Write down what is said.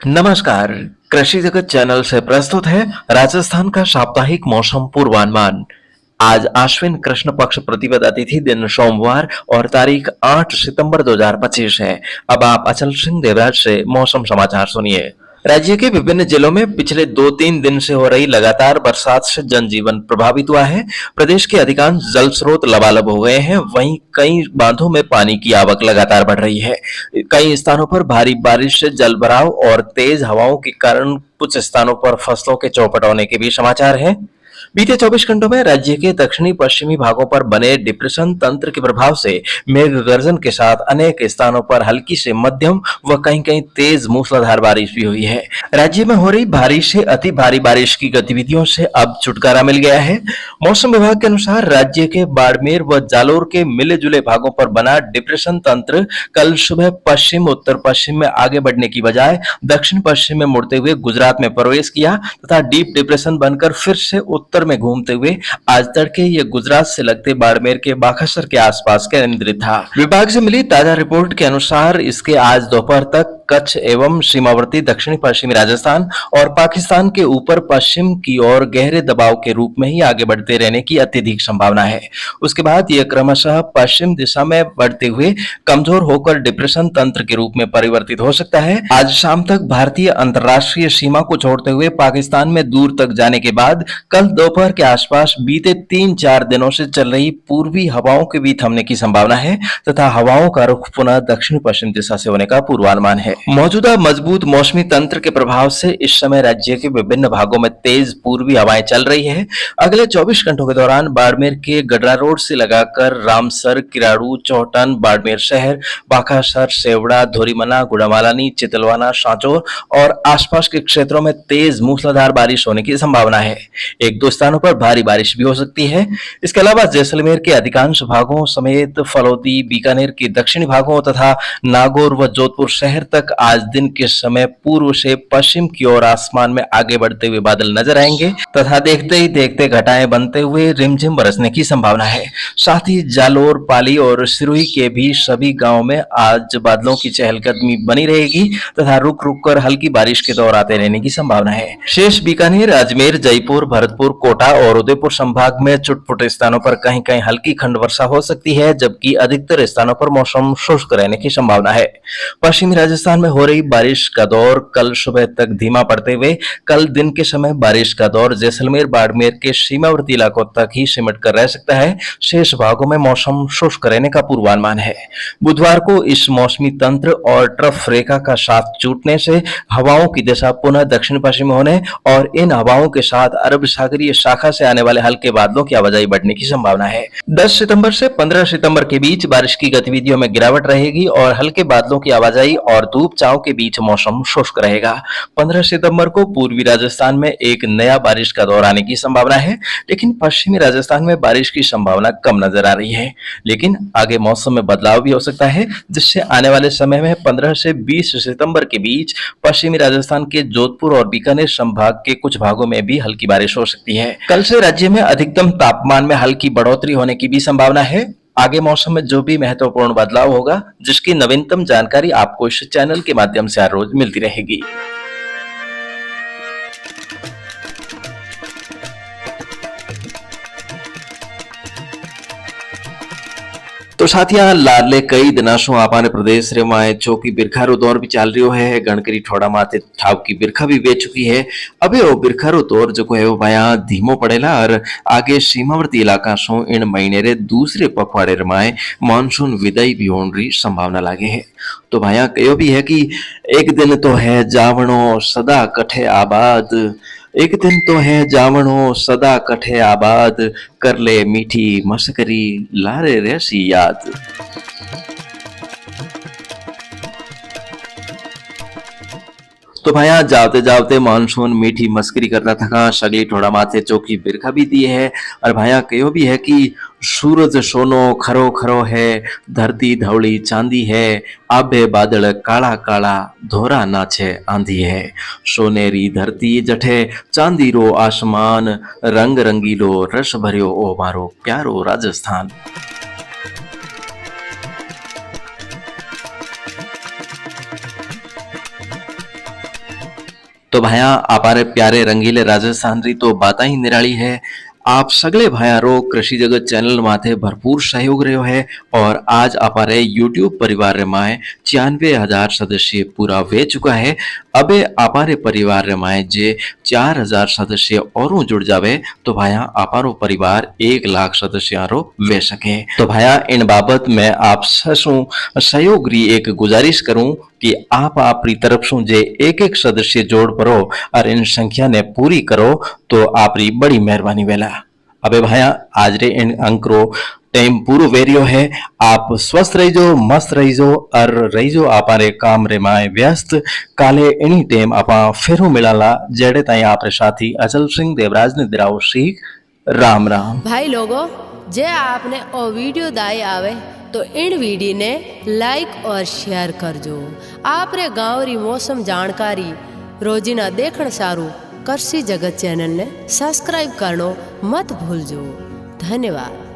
नमस्कार। कृषि जगत चैनल से प्रस्तुत है राजस्थान का साप्ताहिक मौसम पूर्वानुमान। आज आश्विन कृष्ण पक्ष प्रतिपदा तिथि दिन सोमवार और तारीख 8 सितंबर 2025 है। अब आप अचल सिंह देवराज से मौसम समाचार सुनिए। राज्य के विभिन्न जिलों में पिछले 2-3 दिन से हो रही लगातार बरसात से जनजीवन प्रभावित हुआ है। प्रदेश के अधिकांश जल स्रोत लबालब हो गए हैं, वहीं कई बांधों में पानी की आवक लगातार बढ़ रही है। कई स्थानों पर भारी बारिश से जलभराव और तेज हवाओं के कारण कुछ स्थानों पर फसलों के चौपट होने के भी समाचार हैं। बीते 24 घंटों में राज्य के दक्षिणी पश्चिमी भागों पर बने डिप्रेशन तंत्र के प्रभाव से मेघ गर्जन के साथ अनेक स्थानों पर हल्की से मध्यम व कहीं-कहीं तेज मूसलाधार बारिश भी हुई है। राज्य में हो रही भारी से अति भारी बारिश की गतिविधियों से अब छुटकारा मिल गया है। मौसम विभाग के अनुसार राज्य के बाड़मेर व जालोर के मिले जुले भागों पर बना डिप्रेशन तंत्र कल सुबह पश्चिम उत्तर पश्चिम में आगे बढ़ने की बजाय दक्षिण पश्चिम में मुड़ते हुए गुजरात में प्रवेश किया तथा डीप डिप्रेशन बनकर फिर से उत्तर में घूमते हुए आज तड़के ये गुजरात से लगते बाड़मेर के बाखासर के आसपास केंद्रित था। विभाग से मिली ताजा रिपोर्ट के अनुसार इसके आज दोपहर तक कच्छ एवं सीमावर्ती दक्षिणी पश्चिमी राजस्थान और पाकिस्तान के ऊपर पश्चिम की ओर गहरे दबाव के रूप में ही आगे बढ़ते रहने की अत्यधिक संभावना है। उसके बाद यह क्रमशः पश्चिम दिशा में बढ़ते हुए कमजोर होकर डिप्रेशन तंत्र के रूप में परिवर्तित हो सकता है। आज शाम तक भारतीय अंतर्राष्ट्रीय सीमा को छोड़ते हुए पाकिस्तान में दूर तक जाने के बाद कल दोपहर के आसपास बीते 3-4 दिनों से चल रही पूर्वी हवाओं के भी थमने की संभावना है तथा हवाओं का रुख पुनः दक्षिण पश्चिम दिशा से होने का पूर्वानुमान है। मौजूदा मजबूत मौसमी तंत्र के प्रभाव से इस समय राज्य के विभिन्न भागों में तेज पूर्वी हवाएं चल रही है। अगले 24 घंटों के दौरान बाड़मेर के गडरा रोड से लगाकर रामसर, किराड़ू, चौटन, बाड़मेर शहर, बाखासर, सेवड़ा, धोरीमना, गुड़ामालानी, चितलवाना, सांचौर और आसपास के क्षेत्रों में तेज मूसलाधार बारिश होने की संभावना है। 1-2 स्थानों पर भारी बारिश भी हो सकती है। इसके अलावा जैसलमेर के अधिकांश भागों समेत फलौदी, बीकानेर के दक्षिणी भागों तथा नागौर व जोधपुर शहर तक आज दिन के समय पूर्व से पश्चिम की ओर आसमान में आगे बढ़ते हुए बादल नजर आएंगे तथा देखते ही देखते घटाएं बनते हुए रिमझिम बरसने की संभावना है। साथ ही जालोर, पाली और सिरोही के भी सभी गांवों में आज बादलों की चहलकदमी बनी रहेगी तथा रुक रुक कर हल्की बारिश के दौर आते रहने की संभावना है। शेष बीकानेर, अजमेर, जयपुर, भरतपुर, कोटा और उदयपुर संभाग में चुटपुट स्थानों पर कहीं कहीं हल्की खंड वर्षा हो सकती है, जबकि अधिकतर स्थानों पर मौसम शुष्क रहने की संभावना है। पश्चिमी राजस्थान में हो रही बारिश का दौर कल सुबह तक धीमा पड़ते हुए कल दिन के समय बारिश का दौर जैसलमेर, बाड़मेर के सीमावर्ती इलाकों तक ही सिमट कर रह सकता है। शेष भागों में मौसम शुष्क रहने का पूर्वानुमान है। बुधवार को इस मौसमी तंत्र और ट्रफ रेखा का साथ छूटने से हवाओं की दिशा पुनः दक्षिण पश्चिम होने और इन हवाओं के साथ अरब सागरीय शाखा से आने वाले हल्के बादलों की आवाजाही बढ़ने की संभावना है। 10 सितंबर से 15 सितंबर के बीच बारिश की गतिविधियों में गिरावट रहेगी और हल्के बादलों की आवाजाही और धूप छांव के बीच मौसम शुष्क रहेगा। 15 सितंबर को पूर्वी राजस्थान में एक नया बारिश का दौर आने की संभावना है, लेकिन पश्चिमी राजस्थान में बारिश की संभावना कम नजर आ रही है। लेकिन आगे मौसम में बदलाव भी हो सकता है, जिससे आने वाले समय में 15 से 20 सितंबर के बीच पश्चिमी राजस्थान के जोधपुर और बीकानेर संभाग के कुछ भागों में भी हल्की बारिश हो सकती है। कल से राज्य में अधिकतम तापमान में हल्की बढ़ोतरी होने की भी संभावना है। आगे मौसम में जो भी महत्वपूर्ण बदलाव होगा, जिसकी नवीनतम जानकारी आपको इस चैनल के माध्यम से हर रोज मिलती रहेगी। तो साथिया लाडले कई दिना शू आपाने प्रदेश रे माए चौकी बिरखारो दौर भी चाल रही है। गणकरी ठोड़ा माथे ठाव की बिरखा भी वे चुकी है। अबे वो बिरखारो दौर जो है वो भाया धीमो पड़ेला और आगे सीमावर्ती इलाका शू इन महीने रे दूसरे पखवाड़े रे माए मानसून विदाई भी होने री संभावना लागे है। तो भाया कहो भी है कि एक दिन तो है जावणो सदा कठे आबाद, एक दिन तो है जावणो सदा कठे आबाद, कर ले मीठी मस्करी लारे रहसी याद। तो भाया जावते जावते मानसून मीठी मस्करी करता थका, सगली ठोड़ा माथे चौकी बिरखा भी दी है। और भाया कहो भी है कि सूरज सोनो खरो खरो है, धरती धवली चांदी है, आबे बादल काला काला, धोरा नाचे आंधी है। सोनेरी धरती जठे चांदी रो आसमान, रंग रंगीलो रस भरियो ओ मारो प्यारो राजस्थान। तो भाया अपारे प्यारे रंगीले राजस्थान री तो बात ही निराली है। आप सगले भाया रो कृषि जगत चैनल माथे भरपूर सहयोग रहो है और आज अपारे यूट्यूब परिवार रे माए 96,000 सदस्य पूरा वे चुका है। अबे अपारे परिवार रे माए जे 4,000 सदस्य और जुड़ जावे तो भाया अपारो परिवार 1 लाख सदस्य रो वे सके। तो भाया इन बाबत मैं आप ससु सहयोग री एक गुजारिश करूं कि आप आपरी तरफ से जे एक एक सदस्य जोड़ परो और इन संख्या ने पूरी करो तो आपरी बड़ी मेहरबानी वेला। अबे भाया आज रे इन अंकरो टाइम पूरो वेरियो है। आप स्वस्थ रहिजो, मस्त रहिजो और रहिजो आपारे काम रे माए व्यस्त। काले इनी टाइम आपा फिर मिलाला जेड़े ताई आपरे साथी अचल सिंह देवराज ने दिराओ सीख। राम राम भाई लोगों, जे आपने ओ वीडियो दाई आवे तो इन वीडियो ने लाइक और शेयर कर जो। आपरे गांव री मौसम जानकारी रोजिना देखण सारू कृषि जगत चैनल ने सब्सक्राइब करनो मत भूल जो। धन्यवाद।